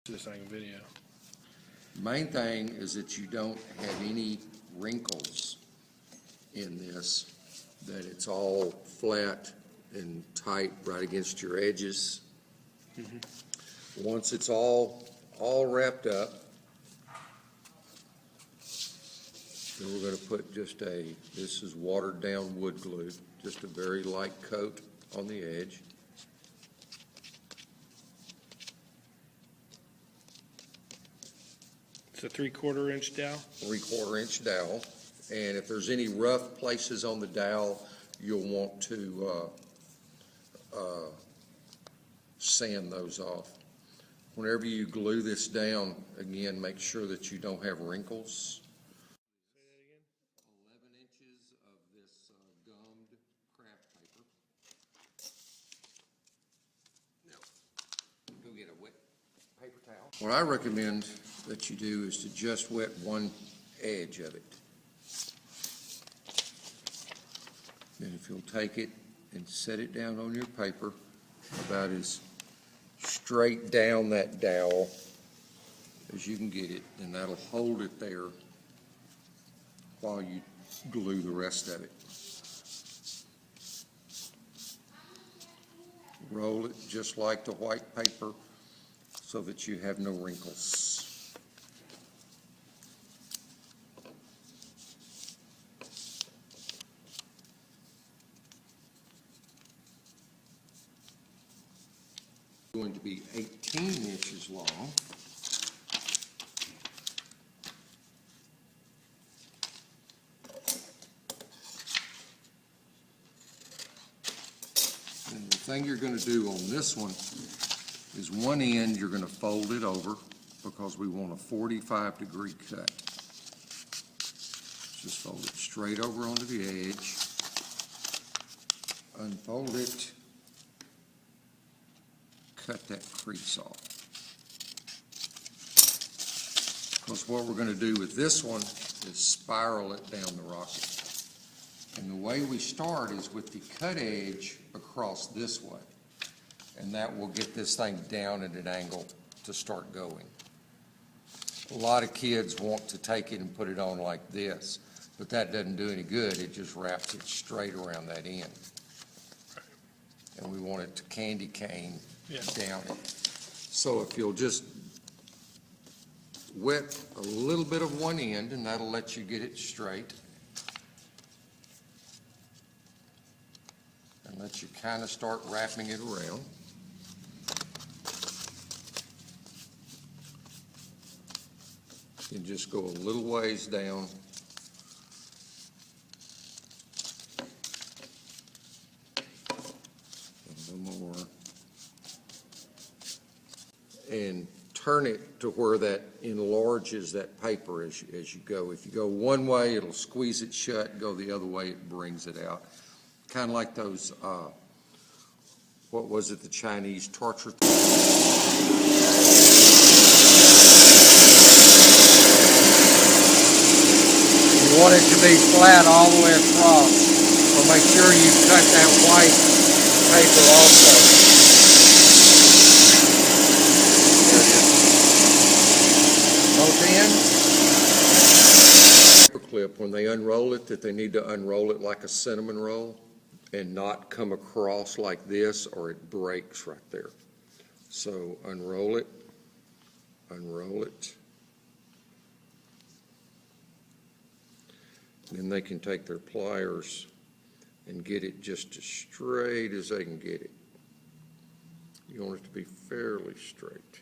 this thing video. Main thing is that you don't have any wrinkles in this, that it's all flat and tight right against your edges. Once it's all wrapped up, then we're going to put just this is watered down wood glue, just a very light coat on the edge. It's a 3/4 inch dowel. 3/4 inch dowel, and if there's any rough places on the dowel, you'll want to sand those off. Whenever you glue this down, again, make sure that you don't have wrinkles. Say that again. 11 inches of this gummed craft paper. Now, go get a wet paper towel. What I recommend that you do is to just wet one edge of it. Then if you'll take it and set it down on your paper about as straight down that dowel as you can get it, and that'll hold it there while you glue the rest of it. Roll it just like the white paper so that you have no wrinkles. Going to be 18 inches long. And the thing you're going to do on this one is one end you're going to fold it over because we want a 45-degree cut. Just fold it straight over onto the edge, unfold it, cut that crease off. Because what we're going to do with this one is spiral it down the rocket. And the way we start is with the cut edge across this way. And that will get this thing down at an angle to start going. A lot of kids want to take it and put it on like this, but that doesn't do any good. It just wraps it straight around that end. And we want it to candy cane down it. So if you'll just wet a little bit of one end, and that'll let you get it straight. And let you kind of start wrapping it around. And just go a little ways down. A little more. And turn it to where that enlarges that paper as you go. If you go one way, it'll squeeze it shut. Go the other way, it brings it out. Kind of like those, what was it, the Chinese torture? You want it to be flat all the way across, so make sure you cut that white paper also. Clip, when they unroll it, that they need to unroll it like a cinnamon roll and not come across like this, or it breaks right there. So unroll it, then they can take their pliers and get it just as straight as they can get it. You want it to be fairly straight.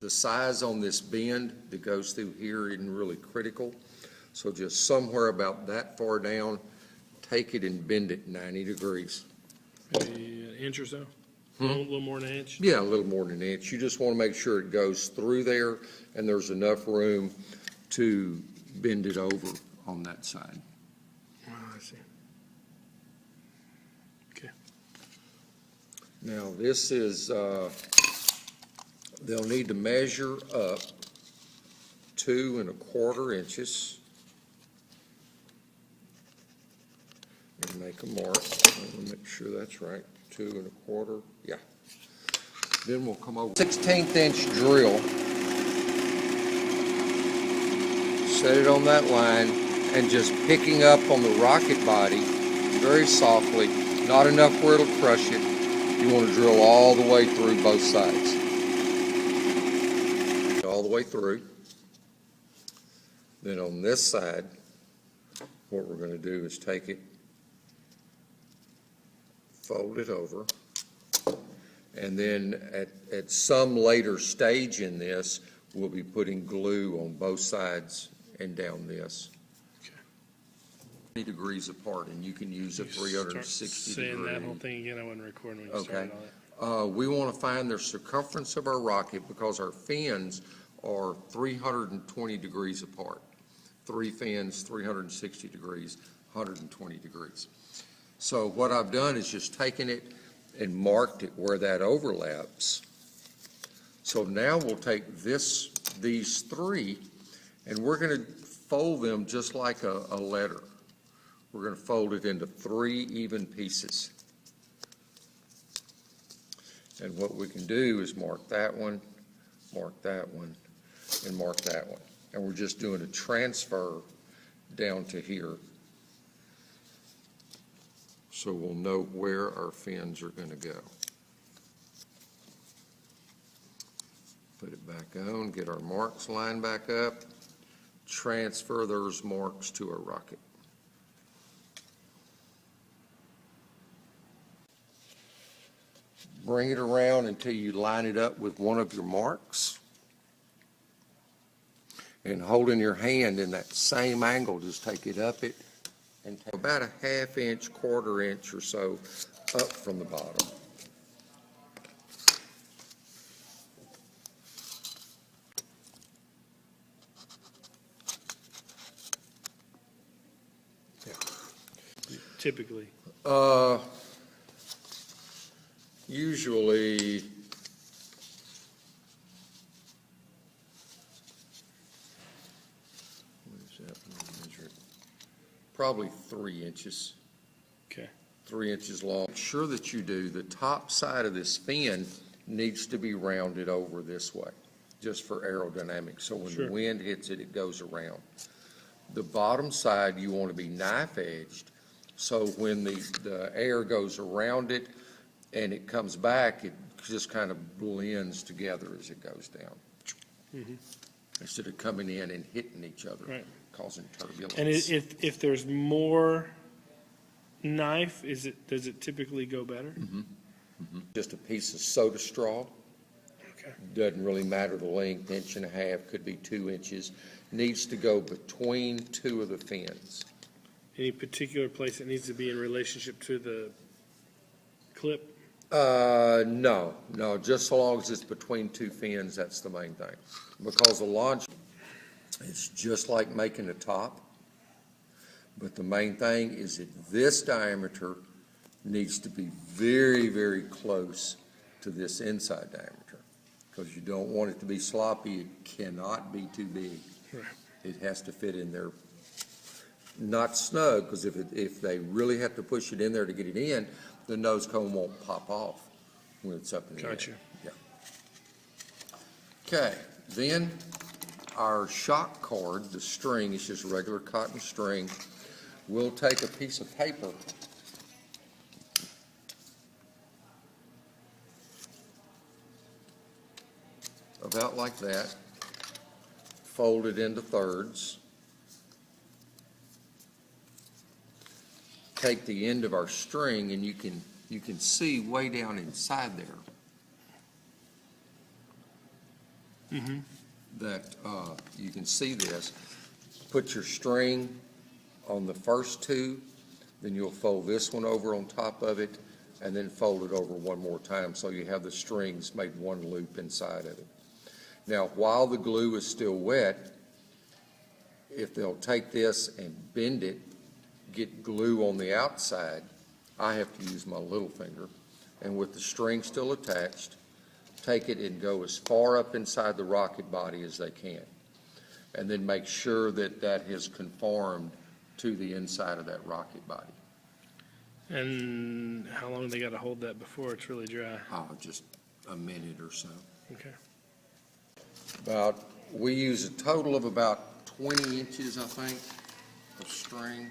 The size on this bend that goes through here isn't really critical, so just somewhere about that far down, take it and bend it 90 degrees. Maybe an inch or so? A little more than an inch? Yeah, a little more than an inch. You just want to make sure it goes through there and there's enough room to bend it over on that side. Oh, I see. Okay. Now this is, they'll need to measure up 2 1/4 inches and make a mark. I want to make sure that's right. 2 1/4, yeah. Then we'll come over 1/16 inch drill. Set it on that line and just picking up on the rocket body very softly, not enough where it'll crush it. You want to drill all the way through both sides. All the way through. Then on this side, what we're going to do is take it, fold it over, and then at some later stage in this, we'll be putting glue on both sides and down this. Okay. 20 degrees apart, and you can use a 360 Saying degree. that whole thing again, I wasn't recording when you Okay. started on it. We want to find the circumference of our rocket because our fins are 320 degrees apart. 3 fins, 360 degrees, 120 degrees. So what I've done is just taken it and marked it where that overlaps. So now we'll take these 3, and we're going to fold them just like a letter. We're going to fold it into 3 even pieces. And what we can do is mark that one, and mark that one. And we're just doing a transfer down to here. So we'll know where our fins are going to go. Put it back on, get our marks lined back up, transfer those marks to our rocket. Bring it around until you line it up with one of your marks. And holding your hand in that same angle, just take it up it and take about a 1/2 inch, 1/4 inch or so up from the bottom. Typically. Usually, what is that? Measure it. Probably 3 inches. Okay. 3 inches long. Make sure that you do, the top side of this fin needs to be rounded over this way, just for aerodynamics. So when Sure. the wind hits it, it goes around. The bottom side, you want to be knife edged, so when the air goes around it and it comes back, it just kind of blends together as it goes down. Mhm. Instead of coming in and hitting each other, Right. causing turbulence. And if there's more knife, does it typically go better? Just a piece of soda straw. Okay. Doesn't really matter the length, 1.5 inches, could be 2 inches. Needs to go between 2 of the fins. Any particular place that needs to be in relationship to the clip? No, just so long as it's between 2 fins, that's the main thing. Because the launch, it's just like making a top, but the main thing is that this diameter needs to be very, very close to this inside diameter, because you don't want it to be sloppy. It cannot be too big. Right. It has to fit in there, not snug, because if they really have to push it in there to get it in, the nose cone won't pop off when it's up in the air. Gotcha. Yeah. Okay, then our shock cord, the string, is just regular cotton string. We'll take a piece of paper about like that, fold it into thirds, take the end of our string, and you can see way down inside there that you can see this. Put your string on the first 2, then you'll fold this one over on top of it, and then fold it over one more time, so you have the strings made one loop inside of it. Now, while the glue is still wet, if they'll take this and bend it, get glue on the outside, I have to use my little finger, and with the string still attached, take it and go as far up inside the rocket body as they can, and then make sure that that has conformed to the inside of that rocket body. And how long they got to hold that before it's really dry? Oh, just a minute or so. Okay. We use a total of about 20 inches, I think, of string.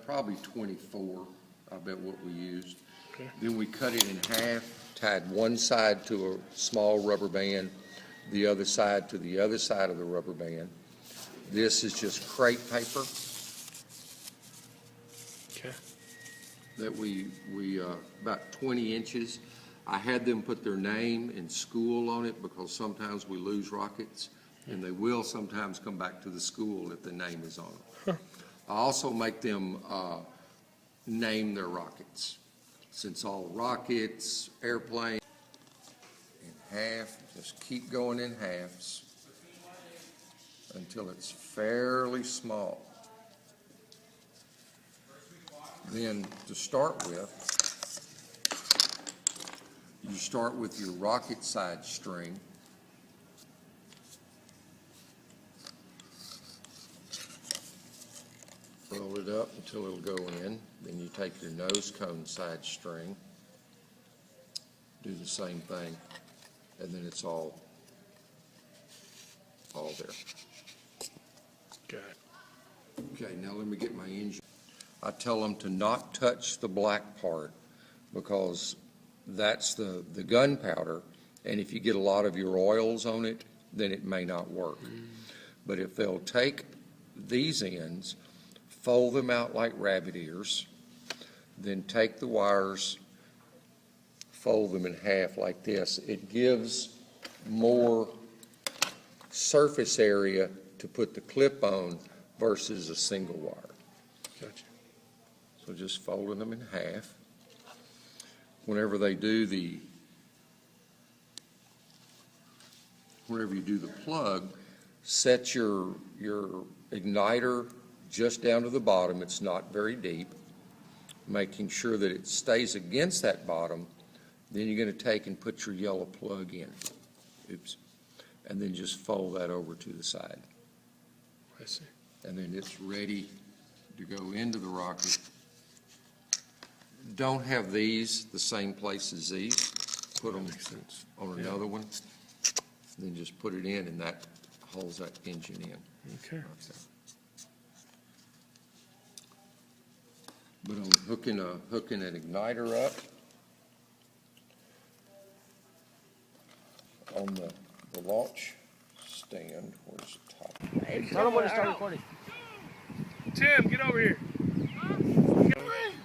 Probably 24, I bet what we used. Okay. Then we cut it in half, tied one side to a small rubber band, the other side to the other side of the rubber band. This is just crepe paper Okay. that we about 20 inches. I had them put their name and school on it because sometimes we lose rockets, and they will sometimes come back to the school if the name is on them. I also make them name their rockets. Since all rockets, airplanes, in half, just keep going in halves until it's fairly small. Then to start with, you start with your rocket side string. Roll it up until it'll go in. Then you take your nose cone side string, do the same thing, and then it's all there. Got it. Okay, now let me get my engine. I tell them to not touch the black part because that's the gunpowder, and if you get a lot of your oils on it, then it may not work. But if they'll take these ends, fold them out like rabbit ears, then take the wires, fold them in half like this. It gives more surface area to put the clip on versus a single wire. Gotcha. So just folding them in half. Whenever you do the plug, set your igniter just down to the bottom. It's not very deep, making sure that it stays against that bottom. Then you're going to take and put your yellow plug in. Oops. And then just fold that over to the side. I see. And then it's ready to go into the rocket. Don't have these the same place as these. Put them on another one. Then just put it in, and that holds that engine in. Okay. But I'm hooking an igniter up on the launch stand. Where's the top? Tell them when to start recording. Tim, get over here.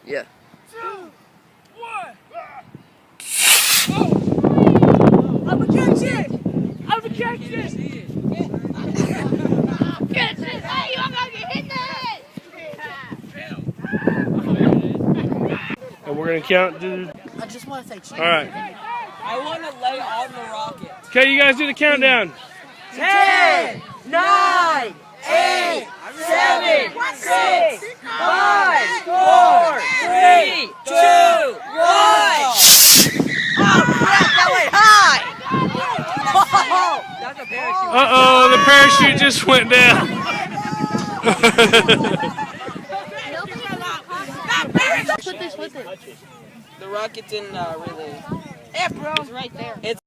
Yeah. 2, 1. Oh! I'm a catch it! I'm a catch it! Catch it! Hey, you all gotta get hit in the head! And we're going to count, dude. I just want to say cheese. All right. I want to lay on the rocket. Okay, you guys do the countdown. 10, 9, 8, 7, 6, 5, 4, 3, 2, 1. Oh, crap, that went high! That's a parachute. Uh-oh, the parachute just went down. The rocket didn't really. Yeah, bro. It's right there. It's